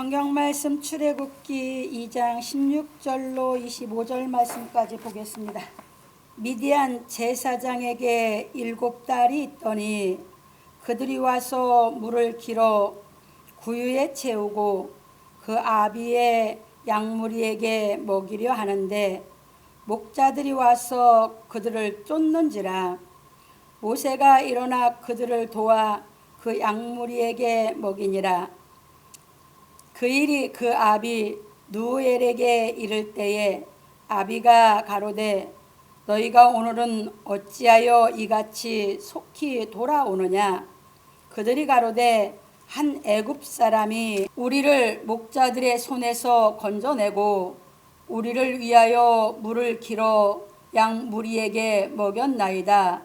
성경 말씀 출애굽기 2장 16절로 25절 말씀까지 보겠습니다. 미디안 제사장에게 7딸이 있더니 그들이 와서 물을 길어 구유에 채우고 그 아비의 양무리에게 먹이려 하는데 목자들이 와서 그들을 쫓는지라. 모세가 일어나 그들을 도와 그 양무리에게 먹이니라. 그 일이 그 아비 누엘에게 이를 때에 아비가 가로되 너희가 오늘은 어찌하여 이같이 속히 돌아오느냐. 그들이 가로되 한 애굽 사람이 우리를 목자들의 손에서 건져내고 우리를 위하여 물을 길어 양 무리에게 먹였나이다.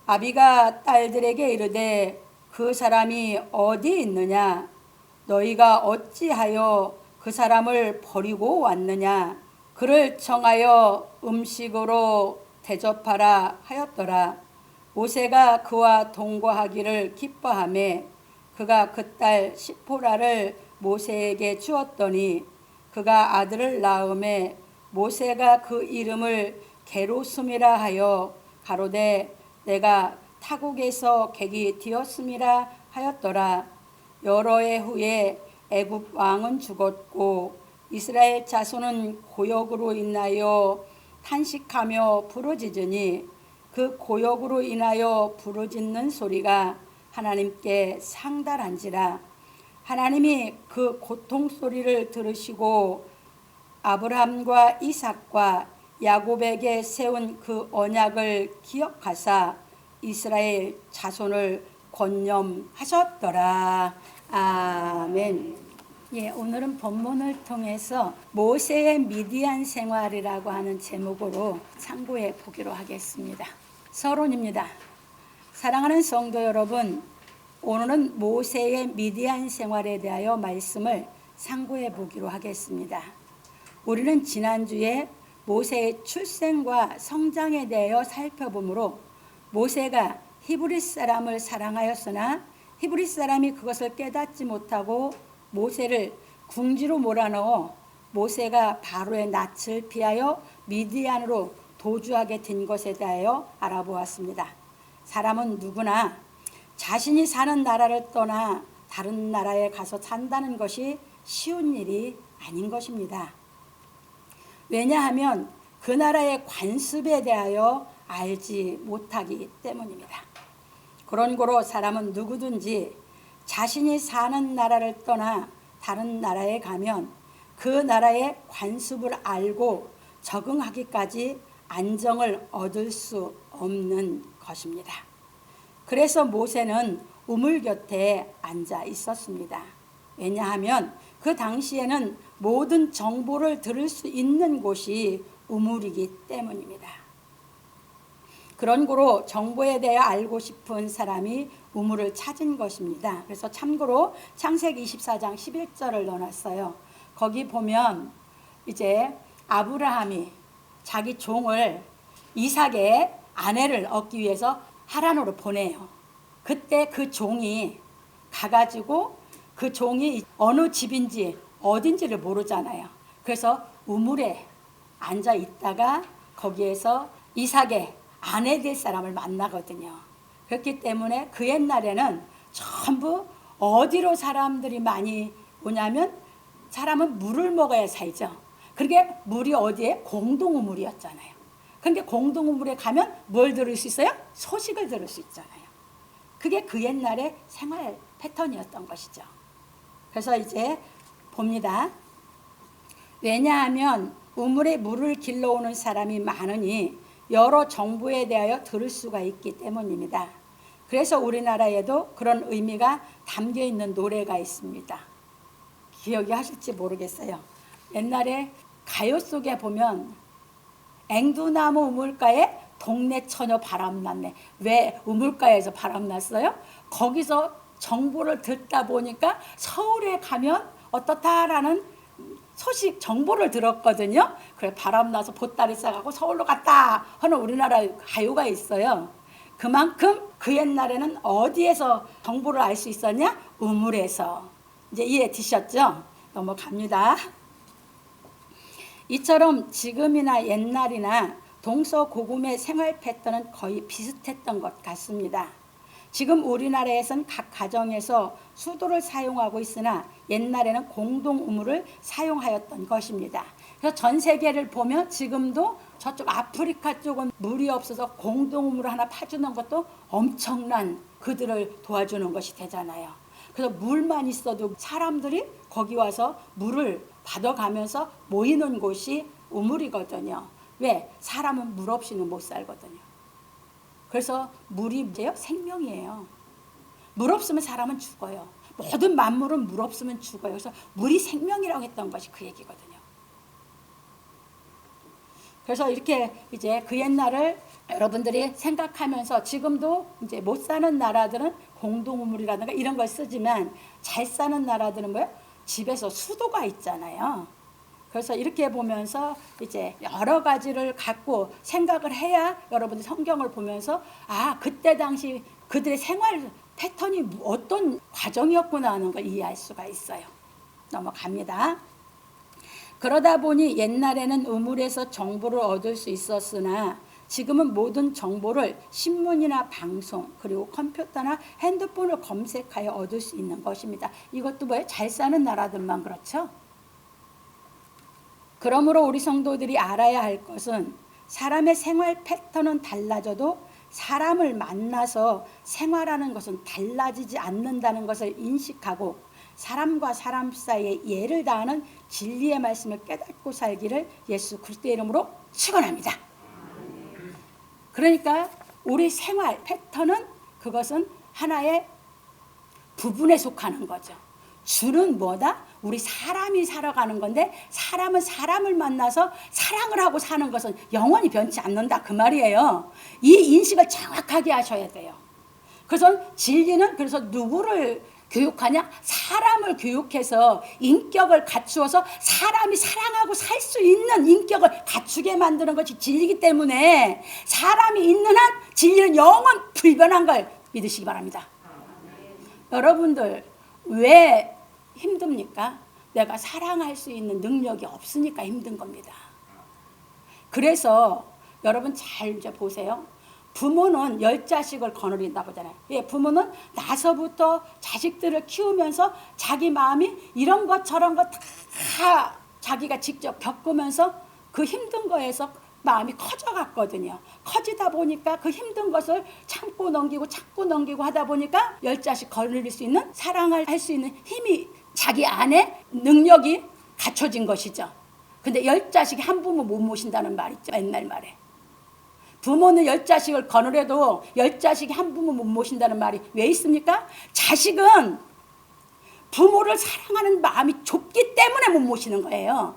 아비가 딸들에게 이르되 그 사람이 어디 있느냐. 너희가 어찌하여 그 사람을 버리고 왔느냐. 그를 청하여 음식으로 대접하라 하였더라. 모세가 그와 동거하기를 기뻐하며 그가 그 딸 시포라를 모세에게 주었더니 그가 아들을 낳음에 모세가 그 이름을 게로숨이라 하여 가로되 내가 타국에서 객이 되었음이라 하였더라. 여러 해 후에 애굽 왕은 죽었고 이스라엘 자손은 고역으로 인하여 탄식하며 부르짖으니 그 고역으로 인하여 부르짖는 소리가 하나님께 상달한지라. 하나님이 그 고통 소리를 들으시고 아브라함과 이삭과 야곱에게 세운 그 언약을 기억하사 이스라엘 자손을 권념하셨더라. 아멘. 오늘은 본문을 통해서 모세의 미디안 생활이라고 하는 제목으로 참고해 보기로 하겠습니다. 서론입니다. 사랑하는 성도 여러분, 오늘은 모세의 미디안 생활에 대하여 말씀을 상고해 보기로 하겠습니다. 우리는 지난주에 모세의 출생과 성장에 대하여 살펴보므로 모세가 히브리 사람을 사랑하였으나 히브리 사람이 그것을 깨닫지 못하고 모세를 궁지로 몰아넣어 모세가 바로의 낯을 피하여 미디안으로 도주하게 된 것에 대하여 알아보았습니다. 사람은 누구나 자신이 사는 나라를 떠나 다른 나라에 가서 산다는 것이 쉬운 일이 아닌 것입니다. 왜냐하면 그 나라의 관습에 대하여 알지 못하기 때문입니다. 그런 고로 사람은 누구든지 자신이 사는 나라를 떠나 다른 나라에 가면 그 나라의 관습을 알고 적응하기까지 안정을 얻을 수 없는 것입니다. 그래서 모세는 우물 곁에 앉아 있었습니다. 왜냐하면 그 당시에는 모든 정보를 들을 수 있는 곳이 우물이기 때문입니다. 그런 고로 정보에 대해 알고 싶은 사람이 우물을 찾은 것입니다. 그래서 참고로 창세기 24장 11절을 넣어놨어요. 거기 보면 이제 아브라함이 자기 종을 이삭의 아내를 얻기 위해서 하란으로 보내요. 그때 그 종이 가가지고 그 종이 어느 집인지 어딘지를 모르잖아요. 그래서 우물에 앉아 있다가 거기에서 이삭의 아내 될 사람을 만나거든요. 그렇기 때문에 그 옛날에는 전부 어디로 사람들이 많이 오냐면 사람은 물을 먹어야 살죠. 그게 물이 어디에? 공동우물이었잖아요. 그런데 공동우물에 가면 뭘 들을 수 있어요? 소식을 들을 수 있잖아요. 그게 그 옛날의 생활 패턴이었던 것이죠. 그래서 이제 봅니다. 왜냐하면 우물에 물을 길러오는 사람이 많으니 여러 정보에 대하여 들을 수가 있기 때문입니다. 그래서 우리나라에도 그런 의미가 담겨 있는 노래가 있습니다. 기억이 하실지 모르겠어요. 옛날에 가요 속에 보면 앵두나무 우물가에 동네 처녀 바람났네. 왜 우물가에서 바람났어요? 거기서 정보를 듣다 보니까 서울에 가면 어떻다라는 소식 정보를 들었거든요. 그래 바람나서 보따리 싸가고 서울로 갔다 하는 우리나라 가요가 있어요. 그만큼 그 옛날에는 어디에서 정보를 알 수 있었냐? 우물에서. 이제 이해 되셨죠? 넘어갑니다. 이처럼 지금이나 옛날이나 동서고금의 생활 패턴은 거의 비슷했던 것 같습니다. 지금 우리나라에선 각 가정에서 수도를 사용하고 있으나 옛날에는 공동 우물을 사용하였던 것입니다. 그래서 전 세계를 보면 지금도 저쪽 아프리카 쪽은 물이 없어서 공동 우물을 하나 파주는 것도 엄청난 그들을 도와주는 것이 되잖아요. 그래서 물만 있어도 사람들이 거기 와서 물을 받아가면서 모이는 곳이 우물이거든요. 왜? 사람은 물 없이는 못 살거든요. 그래서 물이 이제요 생명이에요. 물 없으면 사람은 죽어요. 모든 만물은 물 없으면 죽어요. 그래서 물이 생명이라고 했던 것이 그 얘기거든요. 그래서 이렇게 이제 그 옛날을 여러분들이 생각하면서 지금도 이제 못 사는 나라들은 공동우물이라든가 이런 걸 쓰지만 잘 사는 나라들은 뭐예요? 집에서 수도가 있잖아요. 그래서 이렇게 보면서 이제 여러 가지를 갖고 생각을 해야 여러분들 성경을 보면서 아, 그때 당시 그들의 생활 패턴이 어떤 과정이었구나 하는 걸 이해할 수가 있어요. 넘어갑니다. 그러다 보니 옛날에는 우물에서 정보를 얻을 수 있었으나 지금은 모든 정보를 신문이나 방송 그리고 컴퓨터나 핸드폰을 검색하여 얻을 수 있는 것입니다. 이것도 뭐예요? 잘 사는 나라들만 그렇죠? 그러므로 우리 성도들이 알아야 할 것은 사람의 생활 패턴은 달라져도 사람을 만나서 생활하는 것은 달라지지 않는다는 것을 인식하고 사람과 사람 사이에 예를 다하는 진리의 말씀을 깨닫고 살기를 예수 그리스도의 이름으로 축원합니다. 그러니까 우리 생활 패턴은 그것은 하나의 부분에 속하는 거죠. 주는 뭐다? 우리 사람이 살아가는 건데 사람은 사람을 만나서 사랑을 하고 사는 것은 영원히 변치 않는다 그 말이에요. 이 인식을 정확하게 하셔야 돼요. 그래서 진리는 그래서 누구를 교육하냐? 사람을 교육해서 인격을 갖추어서 사람이 사랑하고 살 수 있는 인격을 갖추게 만드는 것이 진리이기 때문에 사람이 있는 한 진리는 영원 불변한 걸 믿으시기 바랍니다. 여러분들 왜 힘듭니까? 내가 사랑할 수 있는 능력이 없으니까 힘든 겁니다. 그래서 여러분 잘 이제 보세요. 부모는 10자식을 거느린다고 하잖아요. 예, 부모는 나서부터 자식들을 키우면서 자기 마음이 이런 것 저런 것 다 자기가 직접 겪으면서 그 힘든 거에서 마음이 커져갔거든요. 커지다 보니까 그 힘든 것을 참고 넘기고 하다 보니까 10자식 거느릴 수 있는 사랑을 할 수 있는 힘이 자기 안에 능력이 갖춰진 것이죠. 근데 10자식이 한 부모 못 모신다는 말 있죠. 옛날 말에. 부모는 10자식을 거느려도 10자식이 한 부모 못 모신다는 말이 왜 있습니까? 자식은 부모를 사랑하는 마음이 좁기 때문에 못 모시는 거예요.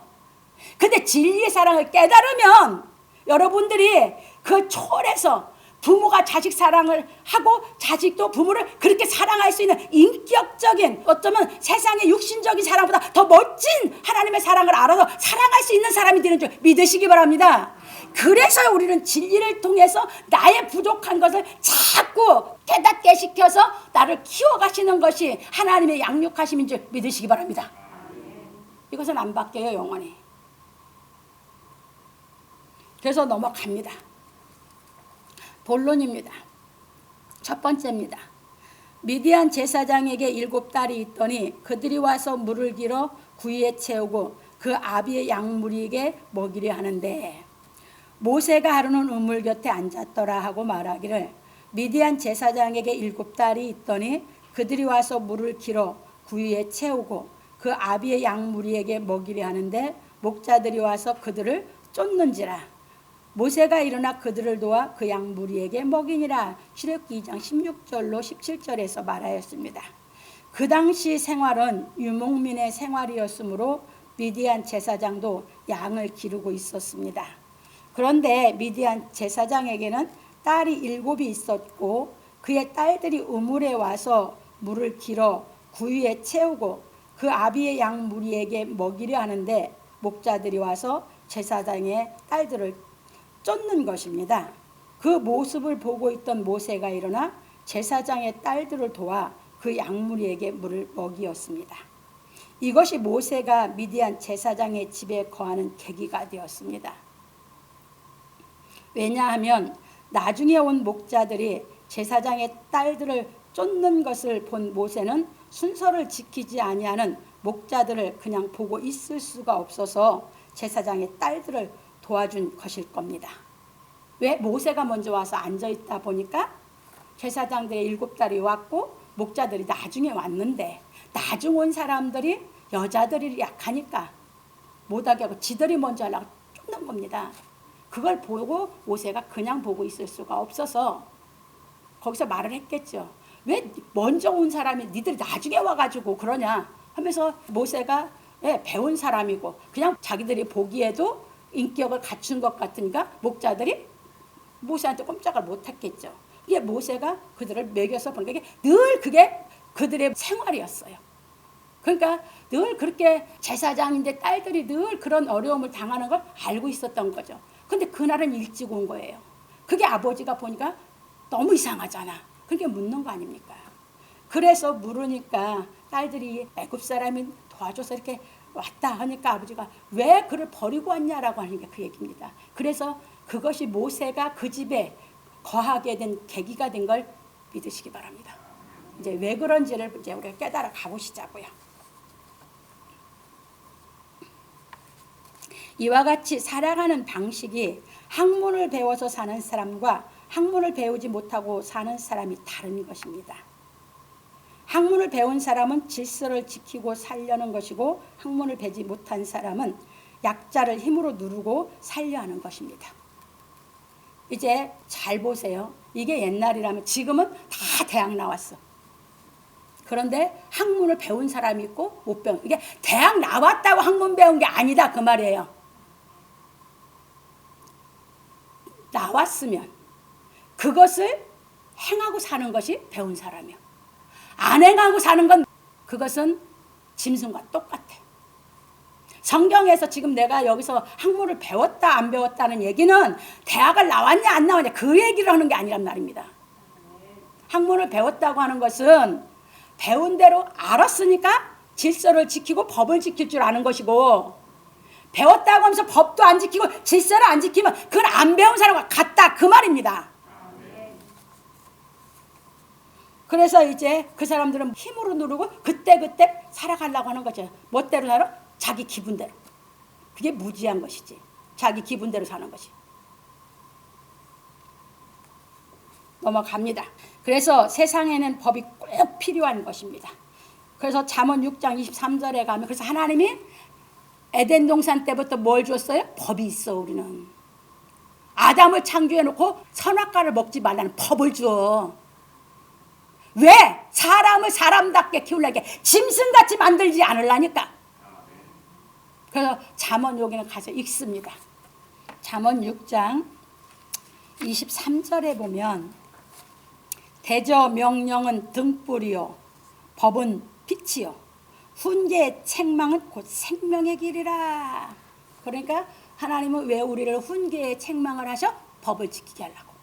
근데 진리의 사랑을 깨달으면 여러분들이 그 초월해서 부모가 자식 사랑을 하고 자식도 부모를 그렇게 사랑할 수 있는 인격적인 어쩌면 세상의 육신적인 사랑보다 더 멋진 하나님의 사랑을 알아서 사랑할 수 있는 사람이 되는 줄 믿으시기 바랍니다. 그래서 우리는 진리를 통해서 나의 부족한 것을 자꾸 깨닫게 시켜서 나를 키워가시는 것이 하나님의 양육하심인 줄 믿으시기 바랍니다. 이것은 안 바뀌어요, 영원히. 그래서 넘어갑니다. 본론입니다. 첫 번째입니다. 미디안 제사장에게 7딸이 있더니 그들이 와서 물을 길어 구유에 채우고 그 아비의 양무리에게 먹이려 하는데 모세가 하루는 우물 곁에 앉았더라 하고 말하기를 미디안 제사장에게 7딸이 있더니 그들이 와서 물을 길어 구유에 채우고 그 아비의 양무리에게 먹이려 하는데 목자들이 와서 그들을 쫓는지라. 모세가 일어나 그들을 도와 그 양무리에게 먹이니라. 출애굽기 2장 16절로 17절에서 말하였습니다. 그 당시 생활은 유목민의 생활이었으므로 미디안 제사장도 양을 기르고 있었습니다. 그런데 미디안 제사장에게는 딸이 7이 있었고 그의 딸들이 우물에 와서 물을 길어 구유에 채우고 그 아비의 양 무리에게 먹이려 하는데 목자들이 와서 제사장의 딸들을 쫓는 것입니다. 그 모습을 보고 있던 모세가 일어나 제사장의 딸들을 도와 그 양무리에게 물을 먹이었습니다. 이것이 모세가 미디안 제사장의 집에 거하는 계기가 되었습니다. 왜냐하면 나중에 온 목자들이 제사장의 딸들을 쫓는 것을 본 모세는 순서를 지키지 아니하는 목자들을 그냥 보고 있을 수가 없어서 제사장의 딸들을 도와준 것일 겁니다. 왜? 모세가 먼저 와서 앉아있다 보니까 제사장들의 7딸이 왔고 목자들이 나중에 왔는데, 나중 온 사람들이 여자들이 약하니까 못하게 하고 지들이 먼저 하려고 쫓는 겁니다. 그걸 보고 모세가 그냥 보고 있을 수가 없어서 거기서 말을 했겠죠. 왜 먼저 온 사람이 니들이 나중에 와가지고 그러냐 하면서, 모세가 배운 사람이고 그냥 자기들이 보기에도 인격을 갖춘 것 같으니까 목자들이 모세한테 꼼짝을 못했겠죠. 이게 모세가 그들을 먹여서 보니까 이게 늘 그게 그들의 생활이었어요. 그러니까 늘 그렇게 제사장인데 딸들이 늘 그런 어려움을 당하는 걸 알고 있었던 거죠. 근데 그날은 일찍 온 거예요. 그게 아버지가 보니까 너무 이상하잖아. 그렇게 묻는 거 아닙니까? 그래서 물으니까 딸들이 애굽 사람이 도와줘서 이렇게 왔다 하니까 아버지가 왜 그를 버리고 왔냐라고 하는 게 그 얘기입니다. 그래서 그것이 모세가 그 집에 거하게 된 계기가 된 걸 믿으시기 바랍니다. 이제 왜 그런지를 이제 우리가 깨달아 가보시자고요. 이와 같이 살아가는 방식이 학문을 배워서 사는 사람과 학문을 배우지 못하고 사는 사람이 다른 것입니다. 학문을 배운 사람은 질서를 지키고 살려는 것이고, 학문을 배지 못한 사람은 약자를 힘으로 누르고 살려 하는 것입니다. 이제 잘 보세요. 이게 옛날이라면, 지금은 다 대학 나왔어. 그런데 학문을 배운 사람이 있고 못 배운, 이게 대학 나왔다고 학문 배운 게 아니다 그 말이에요. 나왔으면 그것을 행하고 사는 것이 배운 사람이야. 안 행하고 사는 건 그것은 짐승과 똑같아. 성경에서 지금 내가 여기서 학문을 배웠다 안 배웠다는 얘기는 대학을 나왔냐 안 나왔냐 그 얘기를 하는 게 아니란 말입니다. 학문을 배웠다고 하는 것은 배운 대로 알았으니까 질서를 지키고 법을 지킬 줄 아는 것이고, 배웠다고 하면서 법도 안 지키고 질서를 안 지키면 그건 안 배운 사람과 같다 그 말입니다. 그래서 이제 그 사람들은 힘으로 누르고 그때그때 살아가려고 하는 거죠. 멋대로 살아? 자기 기분대로. 그게 무지한 것이지. 자기 기분대로 사는 것이. 넘어갑니다. 그래서 세상에는 법이 꼭 필요한 것입니다. 그래서 잠언 6장 23절에 가면, 그래서 하나님이 에덴 동산 때부터 뭘 줬어요? 법이 있어. 우리는 아담을 창조해 놓고 선악과를 먹지 말라는 법을 줘. 왜? 사람을 사람답게 키우려게, 짐승같이 만들지 않으려니까. 그래서 잠언 여기는 가서 읽습니다. 잠언 6장 23절에 보면, 대저 명령은 등불이요 법은 빛이요 훈계의 책망은 곧 생명의 길이라. 그러니까 하나님은 왜 우리를 훈계의 책망을 하셔? 법을 지키게 하려고.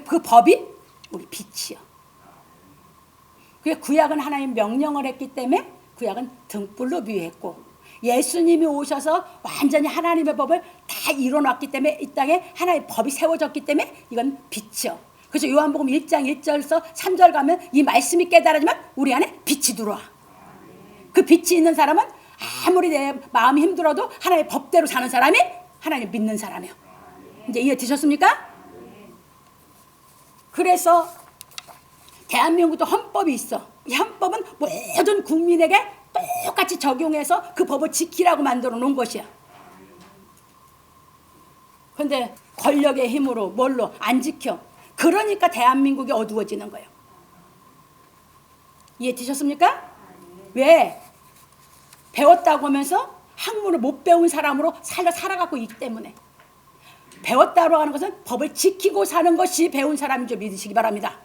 그 법이 우리 빛이요. 구약은 하나님 명령을 했기 때문에 구약은 등불로 비유했고, 예수님이 오셔서 완전히 하나님의 법을 다 이뤄놨기 때문에 이 땅에 하나님의 법이 세워졌기 때문에 이건 빛이요. 그래서 요한복음 1장 1절에서 3절 가면 이 말씀이 깨달아지면 우리 안에 빛이 들어와. 그 빛이 있는 사람은 아무리 내 마음이 힘들어도 하나님의 법대로 사는 사람이 하나님 믿는 사람이에요. 이제 이해 되셨습니까? 그래서 대한민국도 헌법이 있어. 이 헌법은 모든 국민에게 똑같이 적용해서 그 법을 지키라고 만들어 놓은 것이야. 그런데 권력의 힘으로 뭘로 안 지켜. 그러니까 대한민국이 어두워지는 거예요. 이해 되셨습니까? 왜? 배웠다고 하면서 학문을 못 배운 사람으로 살아가고 있기 때문에. 배웠다고 하는 것은 법을 지키고 사는 것이 배운 사람인 줄 믿으시기 바랍니다.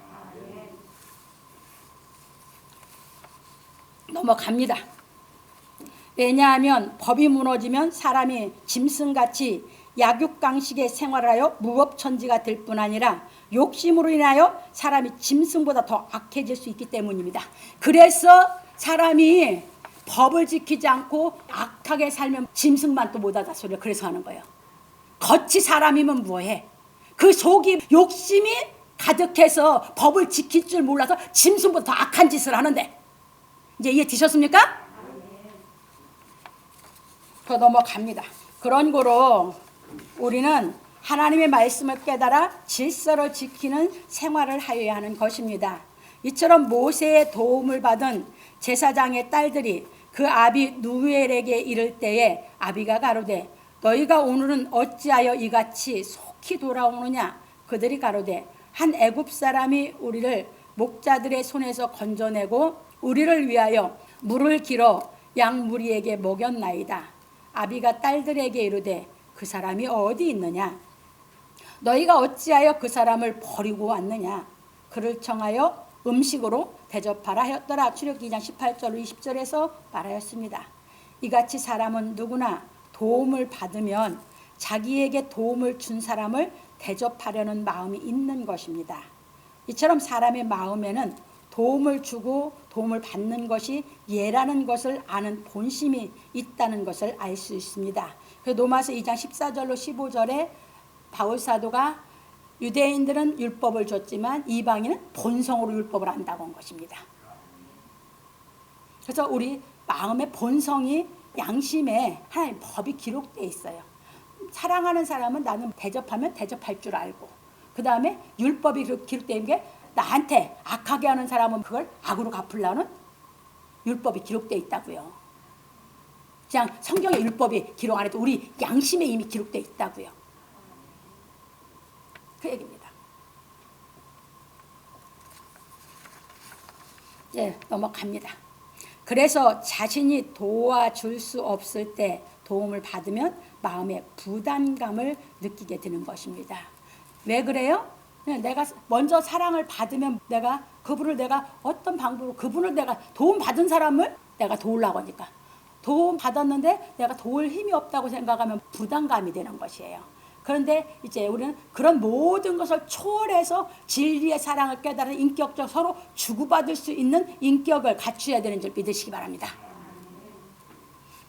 넘어갑니다. 왜냐하면 법이 무너지면 사람이 짐승같이 약육강식의 생활하여 무법천지가 될 뿐 아니라 욕심으로 인하여 사람이 짐승보다 더 악해질 수 있기 때문입니다. 그래서 사람이 법을 지키지 않고 악하게 살면 짐승만 또 못하다 소리를 그래서 하는 거예요. 겉이 사람이면 뭐해? 그 속이 욕심이 가득해서 법을 지킬 줄 몰라서 짐승보다 더 악한 짓을 하는데, 이제 이해되셨습니까? 더 넘어갑니다. 그런 거로 우리는 하나님의 말씀을 깨달아 질서를 지키는 생활을 하여야 하는 것입니다. 이처럼 모세의 도움을 받은 제사장의 딸들이 그 아비 누엘에게 이를 때에 아비가 가로되 너희가 오늘은 어찌하여 이같이 속히 돌아오느냐? 그들이 가로되 한 애굽 사람이 우리를 목자들의 손에서 건져내고 우리를 위하여 물을 길어 양 무리에게 먹였나이다. 아비가 딸들에게 이르되 그 사람이 어디 있느냐? 너희가 어찌하여 그 사람을 버리고 왔느냐? 그를 청하여 음식으로 대접하라 하였더라. 출애굽기 2장 18절 20절에서 말하였습니다. 이같이 사람은 누구나 도움을 받으면 자기에게 도움을 준 사람을 대접하려는 마음이 있는 것입니다. 이처럼 사람의 마음에는 도움을 주고 도움을 받는 것이 예라는 것을 아는 본심이 있다는 것을 알 수 있습니다. 로마서 2장 14절로 15절에 바울 사도가 유대인들은 율법을 줬지만 이방인은 본성으로 율법을 안다고 한 것입니다. 그래서 우리 마음의 본성이 양심에 하나님 법이 기록되어 있어요. 사랑하는 사람은 나는 대접하면 대접할 줄 알고, 그 다음에 율법이 기록되어 있는 게 나한테 악하게 하는 사람은 그걸 악으로 갚으려는 율법이 기록되어 있다고요. 그냥 성경의 율법이 기록 안 해도 우리 양심에 이미 기록되어 있다고요. 그 얘기입니다. 예, 넘어갑니다. 그래서 자신이 도와줄 수 없을 때 도움을 받으면 마음의 부담감을 느끼게 되는 것입니다. 왜 그래요? 내가 먼저 사랑을 받으면 내가 어떤 방법으로 그분을 내가 도움 받은 사람을 내가 도우려고 하니까 도움 받았는데 내가 도울 힘이 없다고 생각하면 부담감이 되는 것이에요. 그런데 이제 우리는 그런 모든 것을 초월해서 진리의 사랑을 깨달은 인격적 서로 주고받을 수 있는 인격을 갖추어야 되는 줄 믿으시기 바랍니다.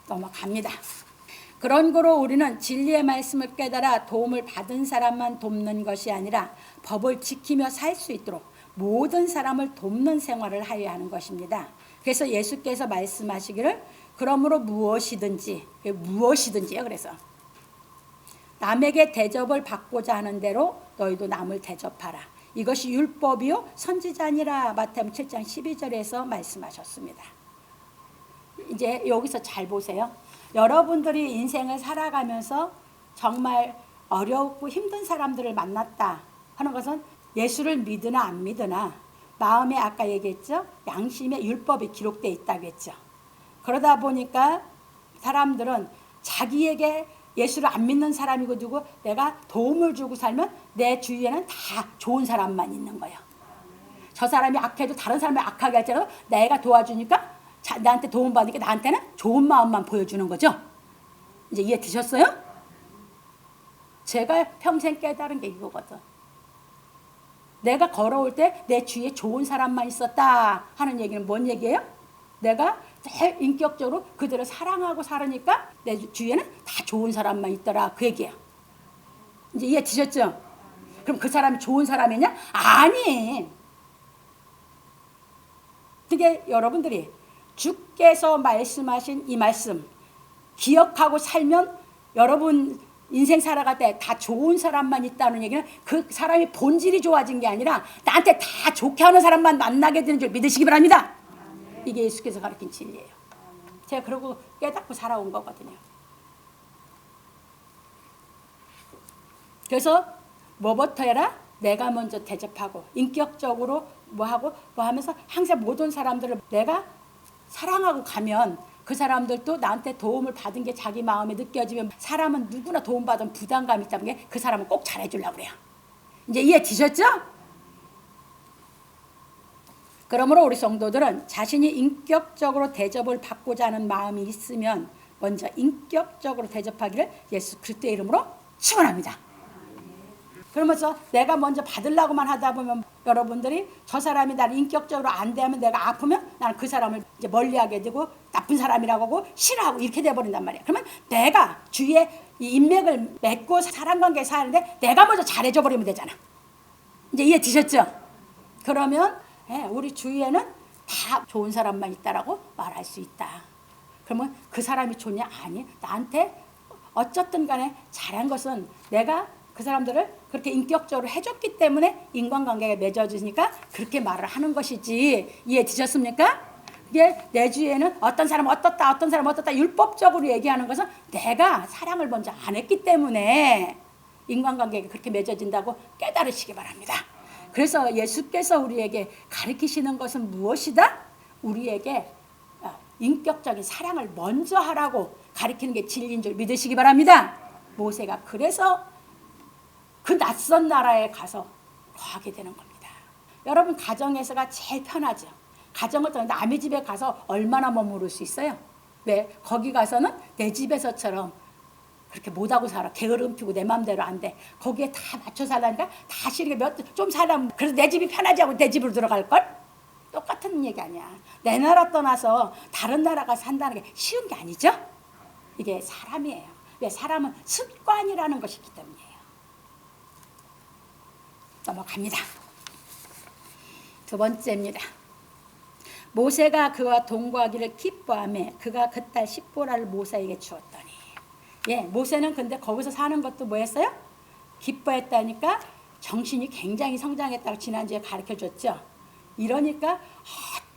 넘어갑니다. 그런 거로 우리는 진리의 말씀을 깨달아 도움을 받은 사람만 돕는 것이 아니라 법을 지키며 살 수 있도록 모든 사람을 돕는 생활을 하여야 하는 것입니다. 그래서 예수께서 말씀하시기를 그러므로 무엇이든지요. 그래서 남에게 대접을 받고자 하는 대로 너희도 남을 대접하라. 이것이 율법이요 선지자니라. 마태복음 7장 12절에서 말씀하셨습니다. 이제 여기서 잘 보세요. 여러분들이 인생을 살아가면서 정말 어렵고 힘든 사람들을 만났다 하는 것은 예수를 믿으나 안 믿으나 마음에 아까 얘기했죠. 양심에 율법이 기록되어 있다고 했죠. 그러다 보니까 사람들은 자기에게 예수를 안 믿는 사람이고 두고 내가 도움을 주고 살면 내 주위에는 다 좋은 사람만 있는 거예요. 저 사람이 악해도 다른 사람이 악하게 할지라도 내가 도와주니까 나한테 도움받으니까 나한테는 좋은 마음만 보여주는 거죠. 이제 이해 되셨어요? 제가 평생 깨달은 게 이거거든. 내가 걸어올 때 내 주위에 좋은 사람만 있었다 하는 얘기는 뭔 얘기예요? 내가 제일 인격적으로 그들을 사랑하고 살으니까 내 주위에는 다 좋은 사람만 있더라 그 얘기야. 이제 이해 되셨죠? 그럼 그 사람이 좋은 사람이냐? 아니. 그게 여러분들이 주께서 말씀하신 이 말씀 기억하고 살면 여러분 인생 살아갈 때 다 좋은 사람만 있다는 얘기는 그 사람이 본질이 좋아진 게 아니라 나한테 다 좋게 하는 사람만 만나게 되는 줄 믿으시기 바랍니다. 이게 예수께서 가르친 진리예요. 제가 그러고 깨닫고 살아온 거거든요. 그래서 뭐부터 해라? 내가 먼저 대접하고 인격적으로 뭐 하면서 항상 모든 사람들을 내가 사랑하고 가면 그 사람들도 나한테 도움을 받은 게 자기 마음에 느껴지면 사람은 누구나 도움받은 부담감이 있다는 게 그 사람은 꼭 잘해주려고 그래요. 이제 이해 되셨죠? 그러므로 우리 성도들은 자신이 인격적으로 대접을 받고자 하는 마음이 있으면 먼저 인격적으로 대접하기를 예수 그리스도의 이름으로 축원합니다. 그러면서 내가 먼저 받으려고만 하다 보면 여러분들이 저 사람이 나를 인격적으로 안 대하면 내가 아프면 나는 그 사람을 이제 멀리하게 되고 나쁜 사람이라고 하고 싫어하고 이렇게 돼버린단 말이에요. 그러면 내가 주위에 이 인맥을 맺고 사람관계에 사는데 내가 먼저 잘해줘 버리면 되잖아. 이제 이해 되셨죠? 그러면 우리 주위에는 다 좋은 사람만 있다라고 말할 수 있다. 그러면 그 사람이 좋냐? 아니, 나한테 어쨌든 간에 잘한 것은 내가 그 사람들을 그렇게 인격적으로 해줬기 때문에 인간관계가 맺어지니까 그렇게 말을 하는 것이지. 이해 되셨습니까? 이게 내 주위에는 어떤 사람 어떻다 어떤 사람 어떻다 율법적으로 얘기하는 것은 내가 사랑을 먼저 안 했기 때문에 인간관계가 그렇게 맺어진다고 깨달으시기 바랍니다. 그래서 예수께서 우리에게 가르치시는 것은 무엇이다? 우리에게 인격적인 사랑을 먼저 하라고 가르치는 게 진리인 줄 믿으시기 바랍니다. 모세가 그래서 그 낯선 나라에 가서 거하게 되는 겁니다. 여러분 가정에서가 제일 편하죠. 가정을 떠나 남의 집에 가서 얼마나 머무를 수 있어요? 왜? 거기 가서는 내 집에서처럼 그렇게 못하고 살아. 게으름 피고 내 마음대로 안 돼. 거기에 다 맞춰 살라니까 다 싫게 좀 살라면 그래서 내 집이 편하지 하고 내 집으로 들어갈걸? 똑같은 얘기 아니야. 내 나라 떠나서 다른 나라가 산다는 게 쉬운 게 아니죠? 이게 사람이에요. 왜? 사람은 습관이라는 것이 있기 때문이에요. 넘어갑니다. 두 번째입니다. 모세가 그와 동거하기를 기뻐하며 그가 그 딸 십보라를 모세에게 주었더니. 모세는 근데 거기서 사는 것도 뭐 했어요? 기뻐했다니까 정신이 굉장히 성장했다고 지난주에 가르쳐줬죠. 이러니까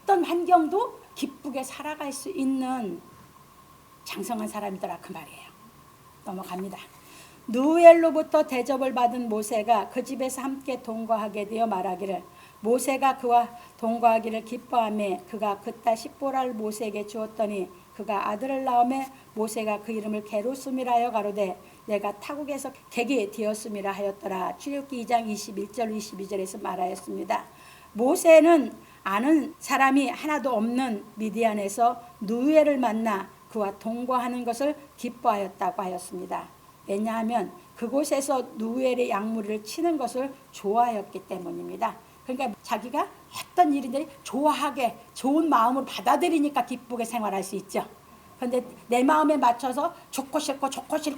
어떤 환경도 기쁘게 살아갈 수 있는 장성한 사람이더라 그 말이에요. 넘어갑니다. 누엘로부터 대접을 받은 모세가 그 집에서 함께 동거하게 되어 말하기를 모세가 그와 동거하기를 기뻐하며 그가 그 딸 십보라를 모세에게 주었더니 그가 아들을 낳으며 모세가 그 이름을 게루심이라 하여 가로되 내가 타국에서 객이 되었음이라 하였더라. 출애굽기 2장 21절 22절에서 말하였습니다. 모세는 아는 사람이 하나도 없는 미디안에서 누엘을 만나 그와 동거하는 것을 기뻐하였다고 하였습니다. 왜냐하면 그곳에서 누엘의 양무리를 치는 것을 좋아하였기 때문입니다. 그러니까 자기가 어떤 일인들이 좋아하게 좋은 마음으로 받아들이니까 기쁘게 생활할 수 있죠. 그런데 내 마음에 맞춰서 좋고 싫고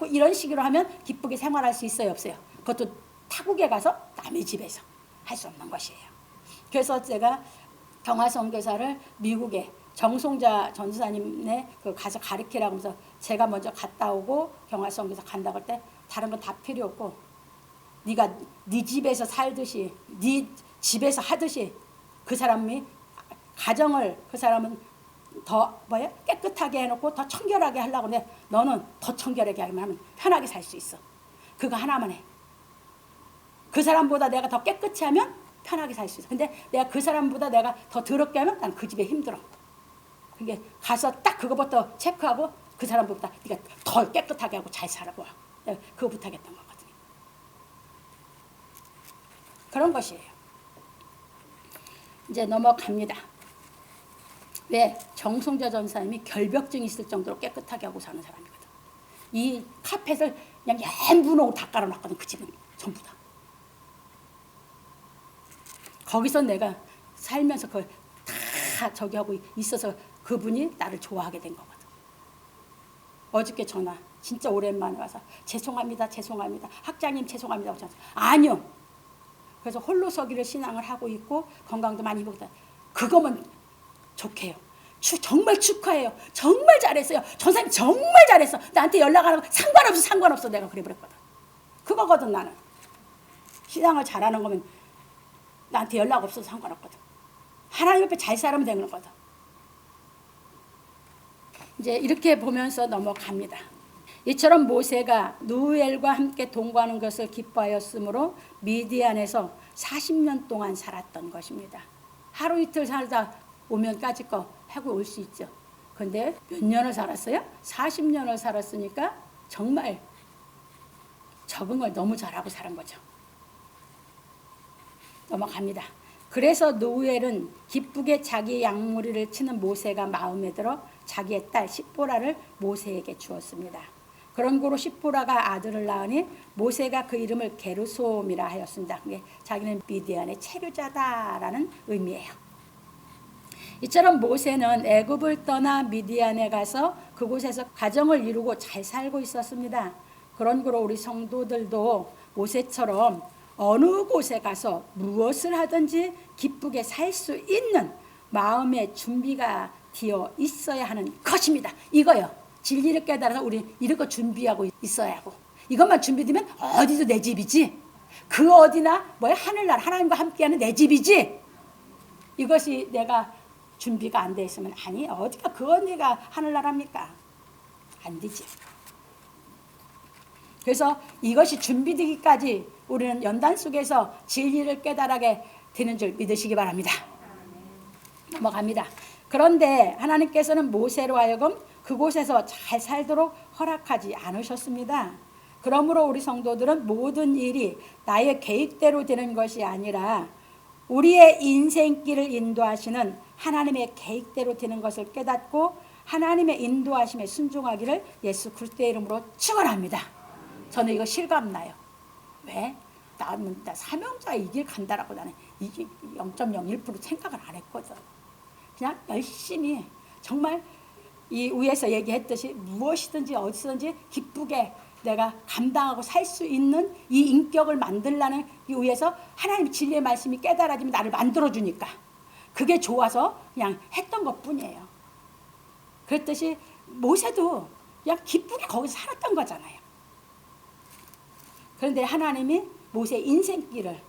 이런 식으로 하면 기쁘게 생활할 수 있어요 없어요? 그것도 타국에 가서 남의 집에서 할 수 없는 것이에요. 그래서 제가 경화선교사를 미국에 정송자 전도사님네 가서 가르치라고 해서 제가 먼저 갔다 오고 경화선교사 간다고 할 때 다른 건 다 필요 없고 네가 네 집에서 살듯이 네 집에서 하듯이 그 사람이 가정을 그 사람은 더 깨끗하게 해놓고 더 청결하게 하려고 해. 너는 더 청결하게 하면 편하게 살 수 있어. 그거 하나만 해. 그 사람보다 내가 더 깨끗이 하면 편하게 살 수 있어. 근데 내가 그 사람보다 내가 더 더럽게 하면 난 그 집에 힘들어. 그게 가서 딱 그거부터 체크하고 그 사람보다 네가 더 깨끗하게 하고 잘 살아봐. 내가 그거 부탁했던 거거든요. 그런 것이에요. 이제 넘어갑니다. 왜? 정송자 전사님이 결벽증이 있을 정도로 깨끗하게 하고 사는 사람이거든. 이 카펫을 그냥 얇은 다 깔아놨거든. 그 집은 전부 다. 거기서 내가 살면서 그걸 다 저기 하고 있어서 그분이 나를 좋아하게 된 거거든. 어저께 전화 진짜 오랜만에 와서 죄송합니다. 학장님 죄송합니다. 아니요. 그래서 홀로서기를 신앙을 하고 있고 건강도 많이 보다. 그거면 좋게요. 정말 축하해요. 정말 잘했어요. 전사님 정말 잘했어. 나한테 연락 안 하고 상관없어. 내가 그래 버렸거든. 그거거든 나는. 신앙을 잘하는 거면 나한테 연락 없어도 상관없거든. 하나님 옆에 잘 살면 되는 거거든. 이제 이렇게 보면서 넘어갑니다. 이처럼 모세가 누엘과 함께 동거하는 것을 기뻐하였으므로 미디안에서 40년 동안 살았던 것입니다. 하루 이틀 살다 오면까지 거 하고 올 수 있죠. 그런데 몇 년을 살았어요? 40년을 살았으니까 정말 적응을 너무 잘하고 살은 거죠. 넘어갑니다. 그래서 누엘은 기쁘게 자기 양무리를 치는 모세가 마음에 들어 자기의 딸 십보라를 모세에게 주었습니다. 그런 고로 시포라가 아들을 낳으니 모세가 그 이름을 게르솜이라 하였습니다. 자기는 미디안의 체류자다라는 의미예요. 이처럼 모세는 애굽을 떠나 미디안에 가서 그곳에서 가정을 이루고 잘 살고 있었습니다. 그런 고로 우리 성도들도 모세처럼 어느 곳에 가서 무엇을 하든지 기쁘게 살 수 있는 마음의 준비가 되어 있어야 하는 것입니다. 이거요. 진리를 깨달아서 우리 이렇게 준비하고 있어야 하고, 이것만 준비되면 어디도 내 집이지, 그 어디나 뭐야 하늘나라 하나님과 함께하는 내 집이지. 이것이 내가 준비가 안 돼 있으면, 아니 어디가 그 언니가 하늘나라입니까? 안 되지. 그래서 이것이 준비되기까지 우리는 연단 속에서 진리를 깨달아게 되는 줄 믿으시기 바랍니다. 넘어갑니다. 그런데 하나님께서는 모세로 하여금 그곳에서 잘 살도록 허락하지 않으셨습니다. 그러므로 우리 성도들은 모든 일이 나의 계획대로 되는 것이 아니라 우리의 인생길을 인도하시는 하나님의 계획대로 되는 것을 깨닫고 하나님의 인도하심에 순종하기를 예수 그리스도의 이름으로 축원합니다. 저는 이거 실감나요. 왜? 나는 사명자 이 길 간다라고 나는 이게 0.01% 생각을 안 했거든. 그냥 열심히 정말 이 위에서 얘기했듯이 무엇이든지 어디서든지 기쁘게 내가 감당하고 살 수 있는 이 인격을 만들라는 이 위에서 하나님 진리의 말씀이 깨달아지면 나를 만들어주니까 그게 좋아서 그냥 했던 것뿐이에요. 그랬듯이 모세도 그냥 기쁘게 거기서 살았던 거잖아요. 그런데 하나님이 모세 인생길을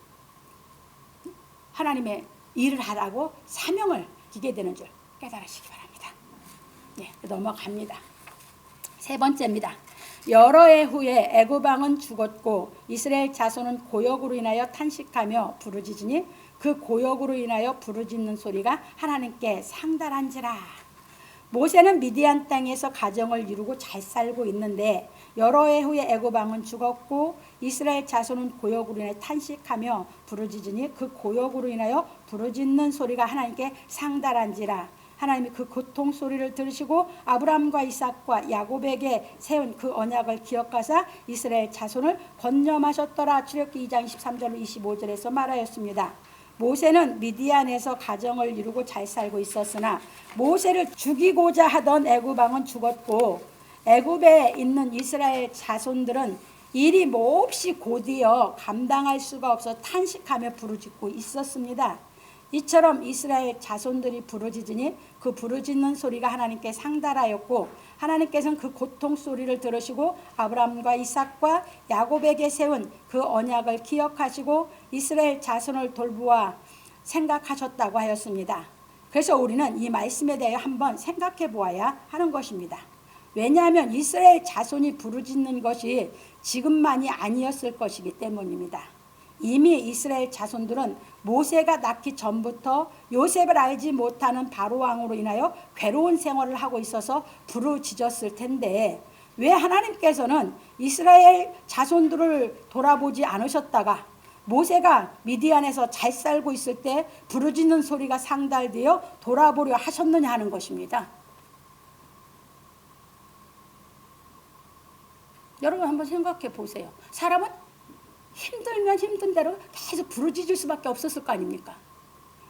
하나님의 일을 하라고 사명을 지게 되는 줄 깨달으시기 바랍니다. 네, 넘어갑니다. 세 번째입니다. 여러 해 후에 애굽 왕은 죽었고 이스라엘 자손은 고역으로 인하여 탄식하며 부르짖으니 그 고역으로 인하여 부르짖는 소리가 하나님께 상달한지라. 모세는 미디안 땅에서 가정을 이루고 잘 살고 있는데 여러 해 후에 애굽 왕은 죽었고 이스라엘 자손은 고역으로 인하여 탄식하며 부르짖으니 그 고역으로 인하여 부르짖는 소리가 하나님께 상달한지라. 하나님이 그 고통 소리를 들으시고 아브라함과 이삭과 야곱에게 세운 그 언약을 기억하사 이스라엘 자손을 건념하셨더라. 출애굽기 2장 23절로 25절에서 말하였습니다. 모세는 미디안에서 가정을 이루고 잘 살고 있었으나 모세를 죽이고자 하던 애굽 왕은 죽었고 애굽에 있는 이스라엘 자손들은 일이 몹시 고되어 감당할 수가 없어 탄식하며 부르짖고 있었습니다. 이처럼 이스라엘 자손들이 부르짖으니 그 부르짖는 소리가 하나님께 상달하였고 하나님께서는 그 고통 소리를 들으시고 아브라함과 이삭과 야곱에게 세운 그 언약을 기억하시고 이스라엘 자손을 돌보아 생각하셨다고 하였습니다. 그래서 우리는 이 말씀에 대해 한번 생각해 보아야 하는 것입니다. 왜냐하면 이스라엘 자손이 부르짖는 것이 지금만이 아니었을 것이기 때문입니다. 이미 이스라엘 자손들은 모세가 낳기 전부터 요셉을 알지 못하는 바로 왕으로 인하여 괴로운 생활을 하고 있어서 부르짖었을 텐데 왜 하나님께서는 이스라엘 자손들을 돌아보지 않으셨다가 모세가 미디안에서 잘 살고 있을 때 부르짖는 소리가 상달되어 돌아보려 하셨느냐 하는 것입니다. 여러분 한번 생각해 보세요. 사람은 힘들면 힘든 대로 계속 부르짖을 수밖에 없었을 거 아닙니까?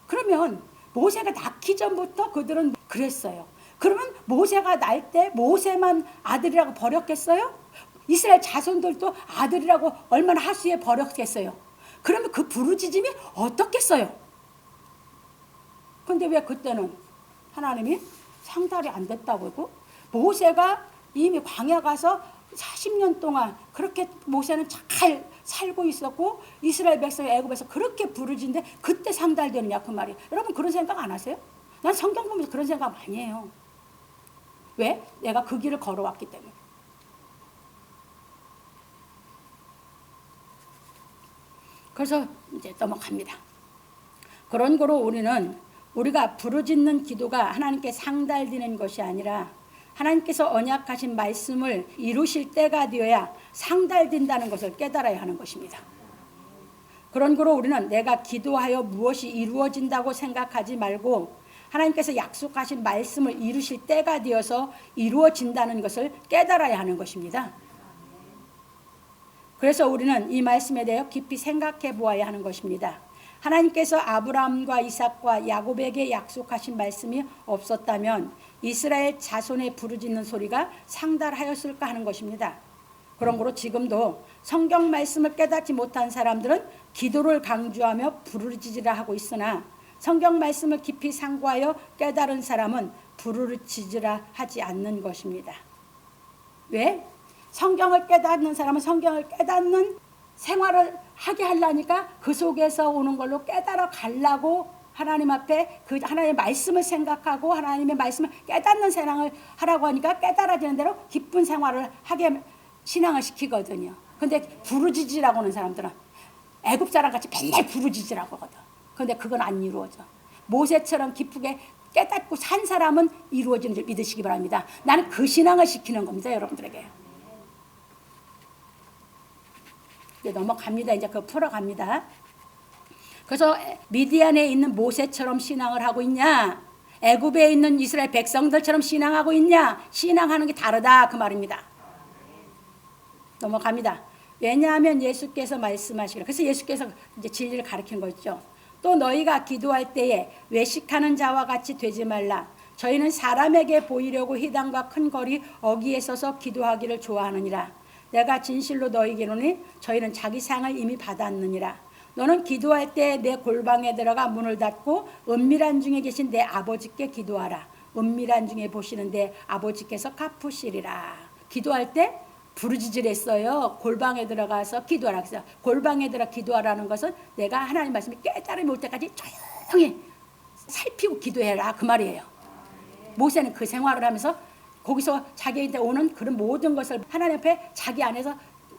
그러면 모세가 낳기 전부터 그들은 그랬어요. 그러면 모세가 날 때 모세만 아들이라고 버렸겠어요? 이스라엘 자손들도 아들이라고 얼마나 하수에 버렸겠어요? 그러면 그 부르짖음이 어떻겠어요? 근데 왜 그때는 하나님이 상달이 안 됐다고 하고 모세가 이미 광야 가서 40년 동안 그렇게 모세는 잘 살고 있었고 이스라엘 백성이 애굽에서 그렇게 부르짖는데 그때 상달되느냐 그 말이에요. 여러분 그런 생각 안 하세요? 난 성경 보면서 그런 생각 많이 해요. 왜? 내가 그 길을 걸어왔기 때문에. 그래서 이제 넘어갑니다. 그런 거로 우리는 우리가 부르짖는 기도가 하나님께 상달되는 것이 아니라 하나님께서 언약하신 말씀을 이루실 때가 되어야 상달된다는 것을 깨달아야 하는 것입니다. 그런 거로 우리는 내가 기도하여 무엇이 이루어진다고 생각하지 말고 하나님께서 약속하신 말씀을 이루실 때가 되어서 이루어진다는 것을 깨달아야 하는 것입니다. 그래서 우리는 이 말씀에 대해 깊이 생각해 보아야 하는 것입니다. 하나님께서 아브라함과 이삭과 야곱에게 약속하신 말씀이 없었다면 이스라엘 자손의 부르짖는 소리가 상달하였을까 하는 것입니다. 그런 거로 지금도 성경 말씀을 깨닫지 못한 사람들은 기도를 강조하며 부르짖으라 하고 있으나 성경 말씀을 깊이 상고하여 깨달은 사람은 부르짖으라 하지 않는 것입니다. 왜? 성경을 깨닫는 사람은 성경을 깨닫는 생활을 하게 하려니까 그 속에서 오는 걸로 깨달아 가려고 하나님 앞에 그 하나님의 말씀을 생각하고 하나님의 말씀을 깨닫는 생활을 하라고 하니까 깨달아지는 대로 기쁜 생활을 하게 신앙을 시키거든요. 근데 부르짖으라고 하는 사람들은 애굽 사람 같이 맨날 부르짖으라고 하거든. 근데 그건 안 이루어져. 모세처럼 기쁘게 깨닫고 산 사람은 이루어지는 줄 믿으시기 바랍니다. 나는 그 신앙을 시키는 겁니다, 여러분들에게. 이제 넘어갑니다. 이제 그거 풀어갑니다. 그래서 미디안에 있는 모세처럼 신앙을 하고 있냐, 애굽에 있는 이스라엘 백성들처럼 신앙하고 있냐, 신앙하는 게 다르다 그 말입니다. 넘어갑니다. 왜냐하면 예수께서 말씀하시기를, 그래서 예수께서 이제 진리를 가르친 거죠. 또 너희가 기도할 때에 외식하는 자와 같이 되지 말라. 저희는 사람에게 보이려고 희단과 큰 거리 어귀에 서서 기도하기를 좋아하느니라. 내가 진실로 너희에게 이르노니 저희는 자기 상을 이미 받았느니라. 너는 기도할 때 내 골방에 들어가 문을 닫고 은밀한 중에 계신 내 아버지께 기도하라. 은밀한 중에 보시는 내 아버지께서 갚으시리라. 기도할 때 부르짖으랬어요. 골방에 들어가서 기도하라. 그래서 골방에 들어가 기도하라는 것은 내가 하나님 말씀이 깨달음이 올 때까지 조용히 살피고 기도해라 그 말이에요. 모세는 그 생활을 하면서 거기서 자기한테 오는 그런 모든 것을 하나님 앞에 자기 안에서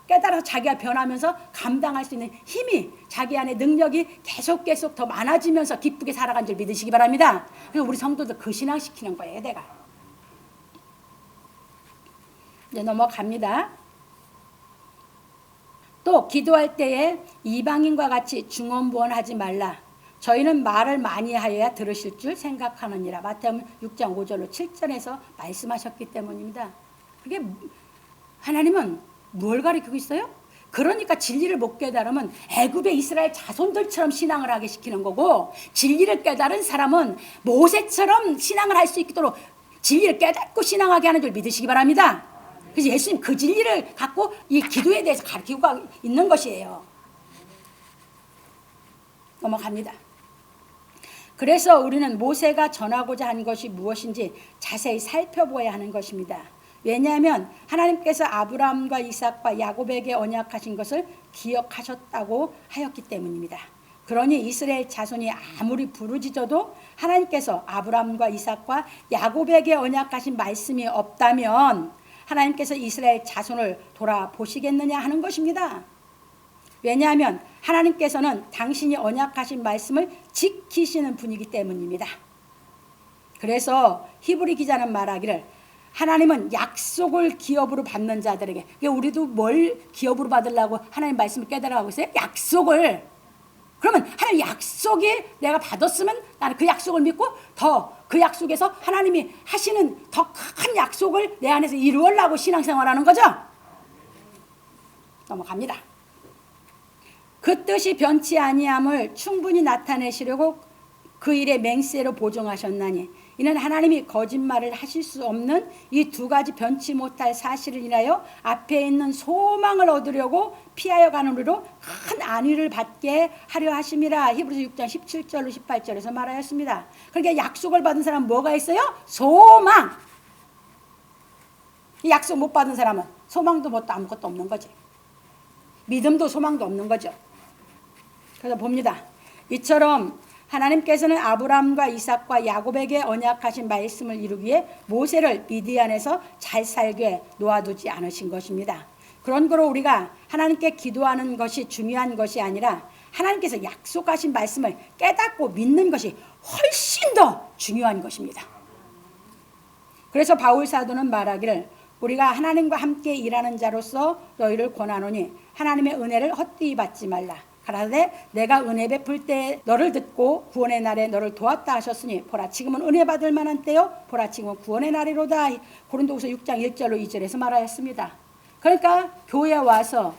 깨달아서 자기가 변하면서 감당할 수 있는 힘이, 자기 안에 능력이 계속 더 많아지면서 기쁘게 살아간 줄 믿으시기 바랍니다. 그래서 우리 성도들 그 신앙 시키는 거예요, 내가. 이제 넘어갑니다. 또 기도할 때에 이방인과 같이 중언부언하지 말라. 저희는 말을 많이 하여야 들으실 줄 생각하느니라. 마태복음 6장 5절로 7절에서 말씀하셨기 때문입니다. 그게 하나님은 뭘 가르치고 있어요? 그러니까 진리를 못 깨달으면 애굽의 이스라엘 자손들처럼 신앙을 하게 시키는 거고, 진리를 깨달은 사람은 모세처럼 신앙을 할 수 있도록 진리를 깨닫고 신앙하게 하는 줄 믿으시기 바랍니다. 그래서 예수님 그 진리를 갖고 이 기도에 대해서 가르치고 있는 것이에요. 넘어갑니다. 그래서 우리는 모세가 전하고자 한 것이 무엇인지 자세히 살펴보아야 하는 것입니다. 왜냐하면 하나님께서 아브라함과 이삭과 야곱에게 언약하신 것을 기억하셨다고 하였기 때문입니다. 그러니 이스라엘 자손이 아무리 부르짖어도 하나님께서 아브라함과 이삭과 야곱에게 언약하신 말씀이 없다면 하나님께서 이스라엘 자손을 돌아보시겠느냐 하는 것입니다. 왜냐하면 하나님께서는 당신이 언약하신 말씀을 지키시는 분이기 때문입니다. 그래서 히브리 기자는 말하기를 하나님은 약속을 기업으로 받는 자들에게, 우리도 뭘 기업으로 받으려고 하나님 말씀을 깨달아가고 있어요? 약속을. 그러면 하나님 약속이 내가 받았으면 나는 그 약속을 믿고 더 그 약속에서 하나님이 하시는 더 큰 약속을 내 안에서 이루려고 신앙생활하는 거죠. 넘어갑니다. 그 뜻이 변치 아니함을 충분히 나타내시려고 그 일에 맹세로 보증하셨나니 이는 하나님이 거짓말을 하실 수 없는 이 두 가지 변치 못할 사실을 인하여 앞에 있는 소망을 얻으려고 피하여 가는 우리로 큰 안위를 받게 하려 하심이라. 히브리서 6장 17절로 18절에서 말하였습니다. 그러니까 약속을 받은 사람은 뭐가 있어요? 소망. 이 약속 못 받은 사람은 소망도 뭣도 아무것도 없는 거지. 믿음도 소망도 없는 거죠. 그래서 봅니다. 이처럼 하나님께서는 아브라함과 이삭과 야곱에게 언약하신 말씀을 이루기에 모세를 미디안에서 잘 살게 놓아두지 않으신 것입니다. 그런 거로 우리가 하나님께 기도하는 것이 중요한 것이 아니라 하나님께서 약속하신 말씀을 깨닫고 믿는 것이 훨씬 더 중요한 것입니다. 그래서 바울 사도는 말하기를 우리가 하나님과 함께 일하는 자로서 너희를 권하노니 하나님의 은혜를 헛되이 받지 말라. 가라사대 내가 은혜 베풀 때 너를 듣고 구원의 날에 너를 도왔다 하셨으니 보라 지금은 은혜 받을 만한 때요 보라 지금은 구원의 날이로다. 고린도후서 6장 1절로 2절에서 말하였습니다. 그러니까 교회에 와서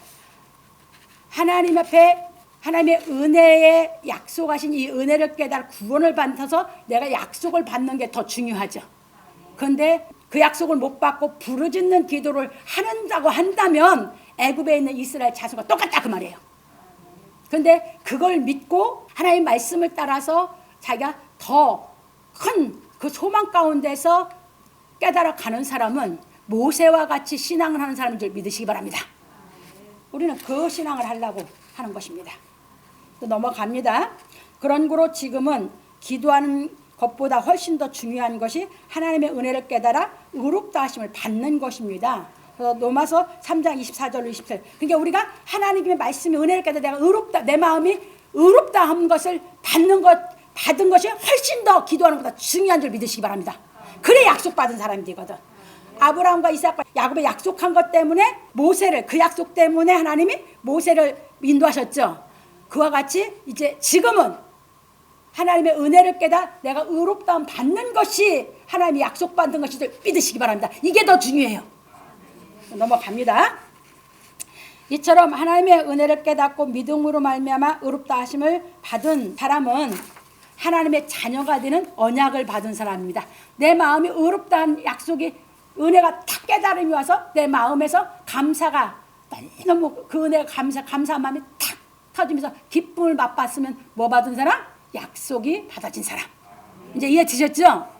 하나님 앞에 하나님의 은혜에 약속하신 이 은혜를 깨달아 구원을 받아서 내가 약속을 받는 게 더 중요하죠. 그런데 그 약속을 못 받고 부르짖는 기도를 한다고 한다면 애굽에 있는 이스라엘 자손과 똑같다 그 말이에요. 그런데 그걸 믿고 하나님 말씀을 따라서 자기가 더 큰 그 소망 가운데서 깨달아 가는 사람은 모세와 같이 신앙을 하는 사람인 줄 믿으시기 바랍니다. 우리는 그 신앙을 하려고 하는 것입니다. 또 넘어갑니다. 그런 거로 지금은 기도하는 것보다 훨씬 더 중요한 것이 하나님의 은혜를 깨달아 의롭다 하심을 받는 것입니다. 그래서 로마서 3장 24절로 27절. 그러니까 우리가 하나님의 말씀의 은혜를 깨달아 내가 의롭다, 내 마음이 의롭다 한 것을 받은 것이 훨씬 더 기도하는 것보다 중요한 줄 믿으시기 바랍니다. 그래 약속받은 사람이 되거든. 아브라함과 이삭과 야곱의 약속한 것 때문에 모세를, 그 약속 때문에 하나님이 모세를 인도하셨죠. 그와 같이 이제 지금은 하나님의 은혜를 깨달아 내가 의롭다함 받는 것이 하나님이 약속받은 것이 믿으시기 바랍니다. 이게 더 중요해요. 넘어갑니다. 이처럼 하나님의 은혜를 깨닫고 믿음으로 말미암아 의롭다 하심을 받은 사람은 하나님의 자녀가 되는 언약을 받은 사람입니다. 내 마음이 의롭다는 약속이 은혜가 탁 깨달음이 와서 내 마음에서 감사가 너무 그 은혜가 감사한 마음이 탁 터지면서 기쁨을 맛봤으면 뭐 받은 사람? 약속이 받아진 사람. 이제 이해되셨죠?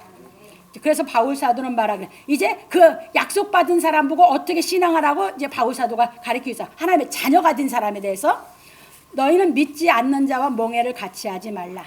그래서 바울 사도는 말하기를 이제 그 약속 받은 사람 보고 어떻게 신앙하라고 이제 바울 사도가 가르치고 있어. 하나님의 자녀가 된 사람에 대해서 너희는 믿지 않는 자와 멍해를 같이 하지 말라.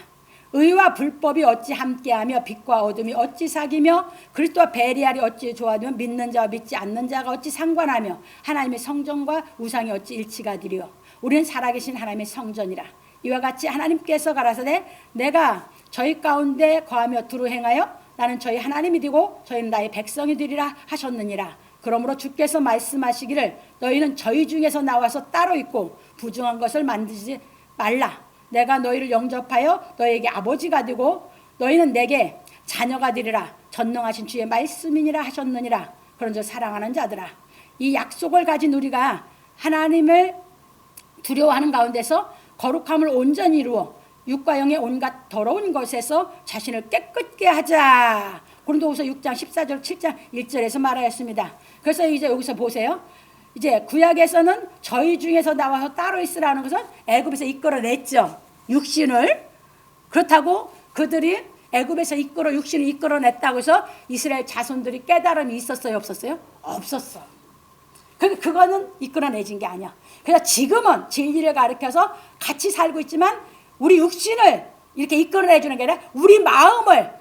의와 불법이 어찌 함께하며 빛과 어둠이 어찌 사귀며 그리스도와 베리알이 어찌 조화되며 믿는 자와 믿지 않는 자가 어찌 상관하며 하나님의 성전과 우상이 어찌 일치가 되리요. 우리는 살아계신 하나님의 성전이라. 이와 같이 하나님께서 가라사대 내가 저희 가운데 거하며 두루 행하여 나는 저희 하나님이 되고 저희는 나의 백성이 되리라 하셨느니라. 그러므로 주께서 말씀하시기를 너희는 저희 중에서 나와서 따로 있고 부정한 것을 만들지 말라. 내가 너희를 영접하여 너희에게 아버지가 되고 너희는 내게 자녀가 되리라. 전능하신 주의 말씀이니라 하셨느니라. 그런즉 사랑하는 자들아, 이 약속을 가진 우리가 하나님을 두려워하는 가운데서 거룩함을 온전히 이루어 육과 영의 온갖 더러운 것에서 자신을 깨끗게 하자. 고린도후서 6장 14절 7장 1절에서 말하였습니다. 그래서 이제 여기서 보세요. 이제 구약에서는 저희 중에서 나와서 따로 있으라는 것은 애굽에서 이끌어냈죠. 육신을. 그렇다고 그들이 애굽에서 육신을 이끌어냈다고 해서 이스라엘 자손들이 깨달음이 있었어요? 없었어요? 없었어. 그거는 이끌어내진 게 아니야. 그래서 지금은 진리를 가르쳐서 같이 살고 있지만 우리 육신을 이렇게 이끌어내주는 게 아니라 우리 마음을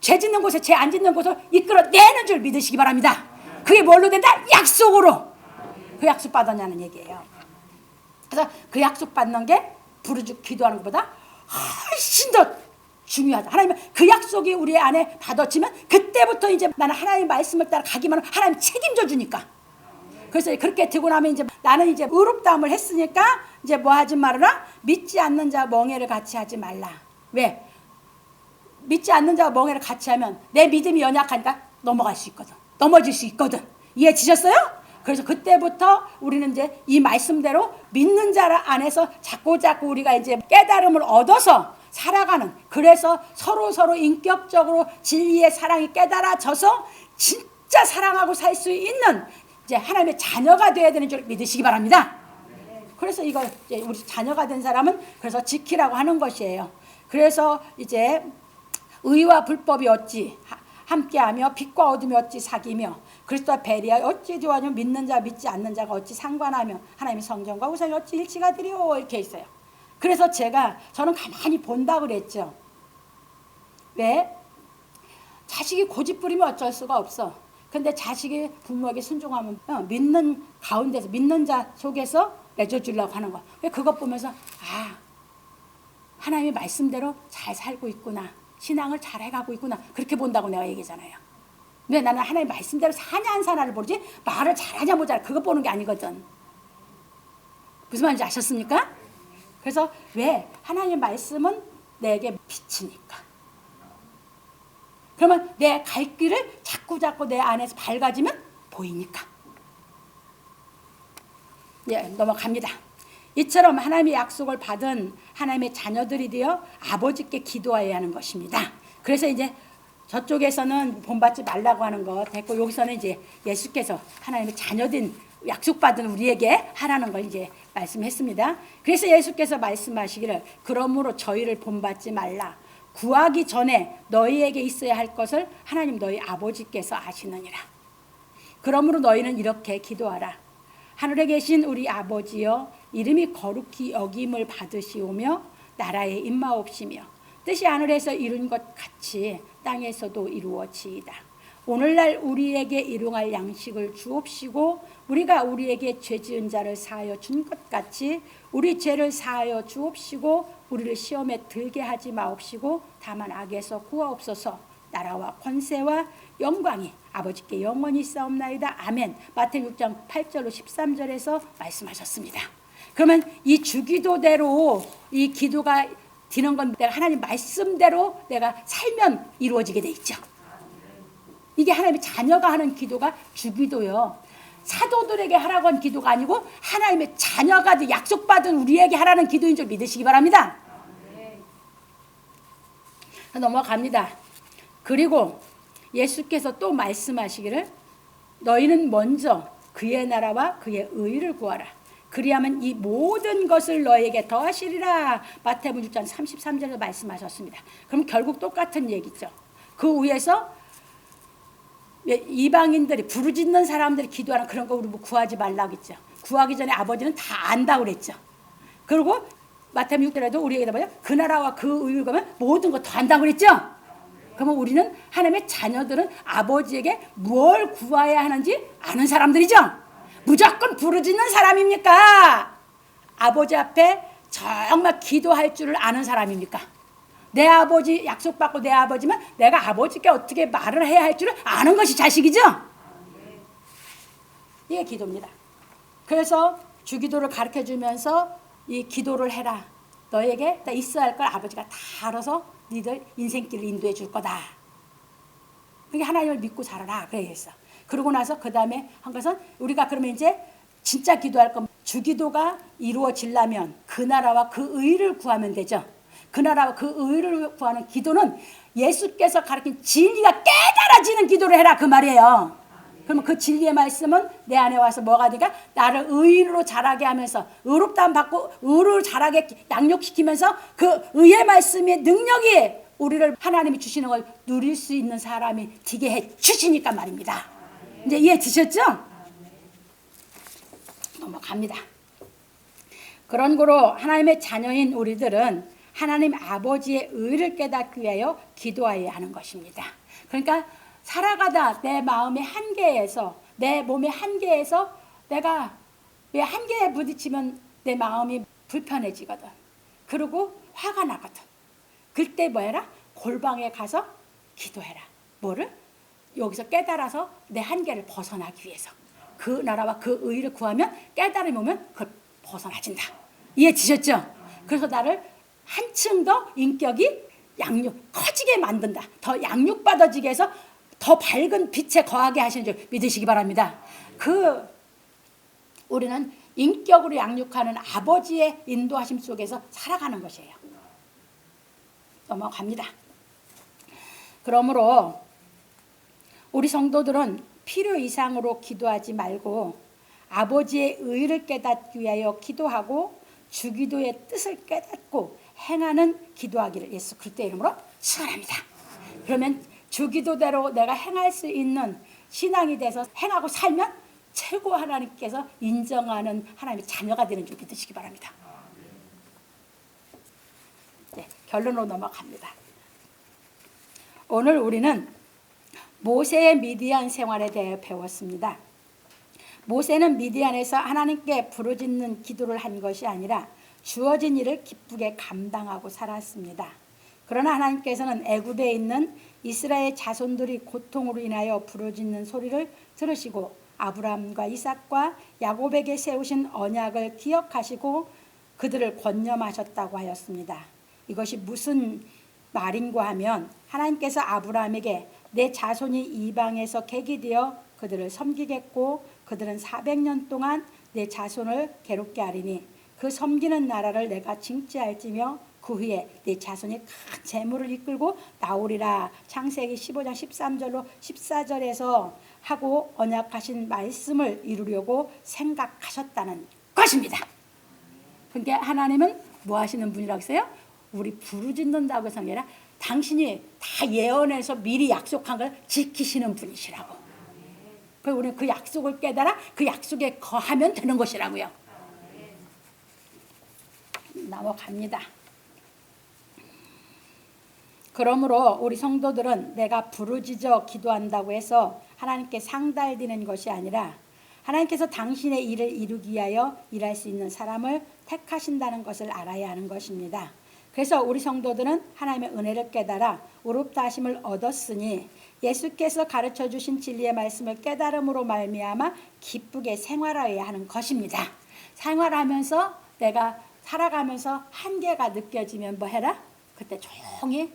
죄 짓는 곳에 죄 안 짓는 곳으로 이끌어내는 줄 믿으시기 바랍니다. 그게 뭘로 된다? 약속으로. 그 약속 받았냐는 얘기예요. 그래서 그 약속 받는 게 부르짖고 기도하는 것보다 훨씬 더 중요하다. 하나님은 그 약속이 우리 안에 받아지면 그때부터 이제 나는 하나님의 말씀을 따라 가기만 하면 하나님 책임져 주니까. 그래서 그렇게 되고 나면 이제 나는 이제 의롭다함을 했으니까 이제 뭐 하지 말아라? 믿지 않는 자와 멍해를 같이 하지 말라. 왜? 믿지 않는 자와 멍해를 같이 하면 내 믿음이 연약하니까 넘어갈 수 있거든. 넘어질 수 있거든. 이해지셨어요? 그래서 그때부터 우리는 이제 이 말씀대로 믿는 자 안에서 자꾸 우리가 이제 깨달음을 얻어서 살아가는, 그래서 서로 인격적으로 진리의 사랑이 깨달아져서 진짜 사랑하고 살 수 있는 이제 하나님의 자녀가 되어야 되는 줄 믿으시기 바랍니다. 그래서 이거 이제 우리 자녀가 된 사람은 그래서 지키라고 하는 것이에요. 그래서 이제 의와 불법이 어찌 함께하며 빛과 어둠이 어찌 사귀며 그리스도와 베리아 어찌 조화하며 믿는 자 믿지 않는 자가 어찌 상관하며 하나님의 성전과 우상이 어찌 일치가 되리오 이렇게 있어요. 그래서 저는 가만히 본다고 그랬죠. 왜? 자식이 고집 부리면 어쩔 수가 없어. 근데 자식이 부모에게 순종하면 믿는 가운데서 믿는 자 속에서 맺어주려고 하는 거야. 그것 보면서 하나님의 말씀대로 잘 살고 있구나. 신앙을 잘 해가고 있구나. 그렇게 본다고 내가 얘기잖아요. 왜 나는 하나님의 말씀대로 사냐 안 사냐를 보지 말을 잘하냐 못하냐 그거 보는 게 아니거든. 무슨 말인지 아셨습니까? 그래서 왜? 하나님의 말씀은 내게 빛이니까. 그러면 내 갈 길을 자꾸 내 안에서 밝아지면 보이니까. 예, 넘어갑니다. 이처럼 하나님의 약속을 받은 하나님의 자녀들이 되어 아버지께 기도해야 하는 것입니다. 그래서 이제 저쪽에서는 본받지 말라고 하는 거 됐고, 여기서는 이제 예수께서 하나님의 자녀된 약속받은 우리에게 하라는 걸 이제 말씀했습니다. 그래서 예수께서 말씀하시기를 그러므로 저희를 본받지 말라. 구하기 전에 너희에게 있어야 할 것을 하나님 너희 아버지께서 아시느니라. 그러므로 너희는 이렇게 기도하라. 하늘에 계신 우리 아버지여, 이름이 거룩히 여김을 받으시오며 나라에 임하옵시며 뜻이 하늘에서 이룬 것 같이 땅에서도 이루어지이다. 오늘날 우리에게 일용할 양식을 주옵시고 우리가 우리에게 죄 지은 자를 사하여 준 것 같이 우리 죄를 사하여 주옵시고 우리를 시험에 들게 하지 마옵시고 다만 악에서 구하옵소서. 나라와 권세와 영광이 아버지께 영원히 있사옵나이다. 아멘. 마태복음 6장 8절로 13절에서 말씀하셨습니다. 그러면 이 주기도대로 이 기도가 드는 건 내가 하나님 말씀대로 내가 살면 이루어지게 돼 있죠. 이게 하나님의 자녀가 하는 기도가 주기도요. 사도들에게 하라고 한 기도가 아니고 하나님의 자녀가 약속받은 우리에게 하라는 기도인 줄 믿으시기 바랍니다. 넘어갑니다. 그리고 예수께서 또 말씀하시기를 너희는 먼저 그의 나라와 그의 의를 구하라. 그리하면 이 모든 것을 너희에게 더하시리라. 마태복음 6장 33절에서 말씀하셨습니다. 그럼 결국 똑같은 얘기죠. 그 위에서 이방인들이 부르짖는 사람들이 기도하는 그런 거 우리 뭐 구하지 말라고 했죠. 구하기 전에 아버지는 다 안다고 그랬죠. 그리고 마태복음 6절에도 우리에게 뭐냐? 그 나라와 그 의를 구하면 모든 거 더 안다고 그랬죠. 그러면 우리는 하나님의 자녀들은 아버지에게 뭘 구해야 하는지 아는 사람들이죠. 무조건 부르짖는 사람입니까? 아버지 앞에 정말 기도할 줄을 아는 사람입니까? 내 아버지 약속받고 내 아버지면 내가 아버지께 어떻게 말을 해야 할 줄을 아는 것이 자식이죠. 이게 기도입니다. 그래서 주기도를 가르쳐주면서 이 기도를 해라. 너에게 있어야 할 걸 아버지가 다 알아서 니들 인생길을 인도해 줄 거다. 그게 하나님을 믿고 살아라. 그래서 그러고 나서 그 다음에 한 것은 우리가 그러면 이제 진짜 기도할 건 주기도가 이루어지려면 그 나라와 그 의를 구하면 되죠. 그 나라와 그 의를 구하는 기도는 예수께서 가르친 진리가 깨달아지는 기도를 해라 그 말이에요. 그러면 그 진리의 말씀은 내 안에 와서 뭐가 되니까 나를 의로 자라게 하면서 의롭다함 받고 의로 자라게 양육시키면서 그 의의 말씀의 능력이 우리를 하나님이 주시는 걸 누릴 수 있는 사람이 되게 해 주시니까 말입니다. 이제 이해 드셨죠? 넘어갑니다. 그런 거로 하나님의 자녀인 우리들은 하나님 아버지의 의를 깨닫기 위하여 기도해야 하는 것입니다. 그러니까 살아가다 내 마음의 한계에서 내 몸의 한계에서 내가 왜 한계에 부딪히면 내 마음이 불편해지거든. 그리고 화가 나거든. 그때 뭐 해라? 골방에 가서 기도해라. 뭐를? 여기서 깨달아서 내 한계를 벗어나기 위해서. 그 나라와 그 의를 구하면 깨달음이 오면 그걸 벗어나진다. 이해지셨죠? 그래서 나를 한층 더 인격이 커지게 만든다. 더 양육받아지게 해서 더 밝은 빛에 거하게 하시는 줄 믿으시기 바랍니다. 우리는 인격으로 양육하는 아버지의 인도하심 속에서 살아가는 것이에요. 넘어갑니다. 그러므로 우리 성도들은 필요 이상으로 기도하지 말고 아버지의 의를 깨닫기 위하여 기도하고 주기도의 뜻을 깨닫고 행하는 기도하기를 예수 그리스도의 이름으로 축원합니다. 그러면 주기도대로 내가 행할 수 있는 신앙이 돼서 행하고 살면 최고 하나님께서 인정하는 하나님의 자녀가 되는 줄 믿으시기 바랍니다. 네, 결론으로 넘어갑니다. 오늘 우리는 모세의 미디안 생활에 대해 배웠습니다. 모세는 미디안에서 하나님께 부르짖는 기도를 한 것이 아니라 주어진 일을 기쁘게 감당하고 살았습니다. 그러나 하나님께서는 애굽에 있는 이스라엘 자손들이 고통으로 인하여 부르짖는 소리를 들으시고 아브라함과 이삭과 야곱에게 세우신 언약을 기억하시고 그들을 권념하셨다고 하였습니다. 이것이 무슨 말인가 하면 하나님께서 아브라함에게 내 자손이 이방에서 객이 되어 그들을 섬기겠고 그들은 400년 동안 내 자손을 괴롭게 하리니 그 섬기는 나라를 내가 징지할지며 그 후에 네 자손이 큰 재물을 이끌고 나오리라. 창세기 15장 13절로 14절에서 하고 언약하신 말씀을 이루려고 생각하셨다는 것입니다. 그러니까 하나님은 뭐 하시는 분이라고 했어요? 우리 부르짖는다고 해서 아니라 당신이 다 예언해서 미리 약속한 걸 지키시는 분이시라고. 그래서 우리는 그 약속을 깨달아 그 약속에 거하면 되는 것이라고요. 넘어갑니다. 그러므로 우리 성도들은 내가 부르짖어 기도한다고 해서 하나님께 상달되는 것이 아니라 하나님께서 당신의 일을 이루기 위하여 일할 수 있는 사람을 택하신다는 것을 알아야 하는 것입니다. 그래서 우리 성도들은 하나님의 은혜를 깨달아 의롭다 하심을 얻었으니 예수께서 가르쳐 주신 진리의 말씀을 깨달음으로 말미암아 기쁘게 생활하여야 하는 것입니다. 생활하면서 내가 살아가면서 한계가 느껴지면 뭐 해라? 그때 조용히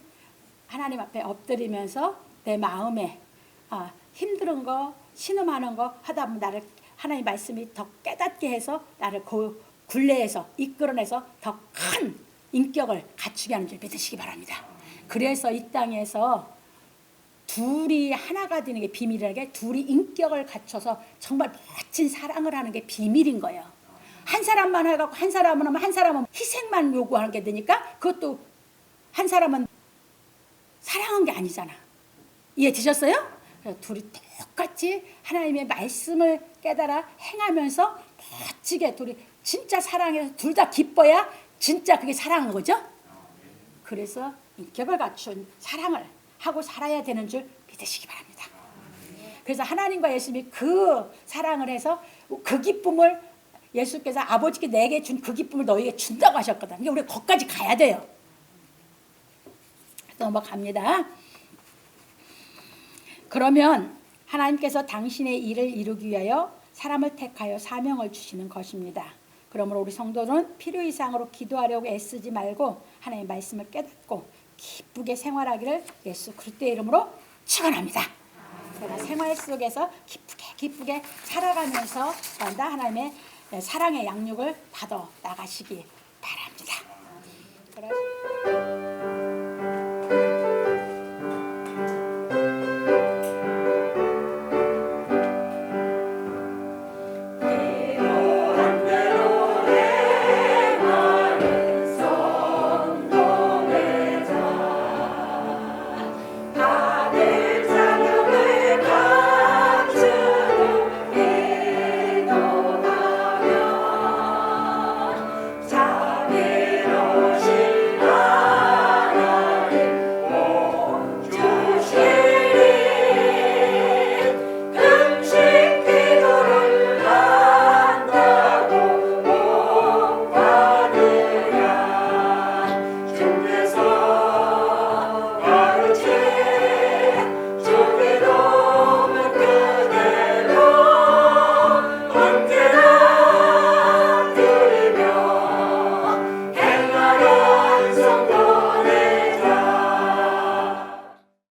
하나님 앞에 엎드리면서 내 마음에 힘든 거, 신음하는 거 하다 보면 나를 하나님 말씀이 더 깨닫게 해서 나를 그 굴레에서 이끌어내서 더 큰 인격을 갖추게 하는 줄 믿으시기 바랍니다. 그래서 이 땅에서 둘이 하나가 되는 게 비밀이라는 게 둘이 인격을 갖춰서 정말 멋진 사랑을 하는 게 비밀인 거예요. 한 사람만 해갖고 한 사람은 하면 한 사람은 희생만 요구하는 게 되니까 그것도 한 사람은 사랑한 게 아니잖아. 이해 되셨어요? 그래서 둘이 똑같이 하나님의 말씀을 깨달아 행하면서 멋지게 둘이 진짜 사랑해서 둘 다 기뻐야 진짜 그게 사랑한 거죠. 그래서 인격을 갖춘 사랑을 하고 살아야 되는 줄 믿으시기 바랍니다. 그래서 하나님과 예수님이 그 사랑을 해서 그 기쁨을 예수께서 아버지께 내게 준 그 기쁨을 너희에게 준다고 하셨거든. 그러니까 우리가 거기까지 가야 돼요. 넘어갑니다. 그러면 하나님께서 당신의 일을 이루기 위하여 사람을 택하여 사명을 주시는 것입니다. 그러므로 우리 성도는 필요 이상으로 기도하려고 애쓰지 말고 하나님의 말씀을 깨닫고 기쁘게 생활하기를 예수 그리스도의 이름으로 축원합니다. 제가 생활 속에서 기쁘게 살아가면서 하나님의 사랑의 양육을 받아 나가시기 바랍니다.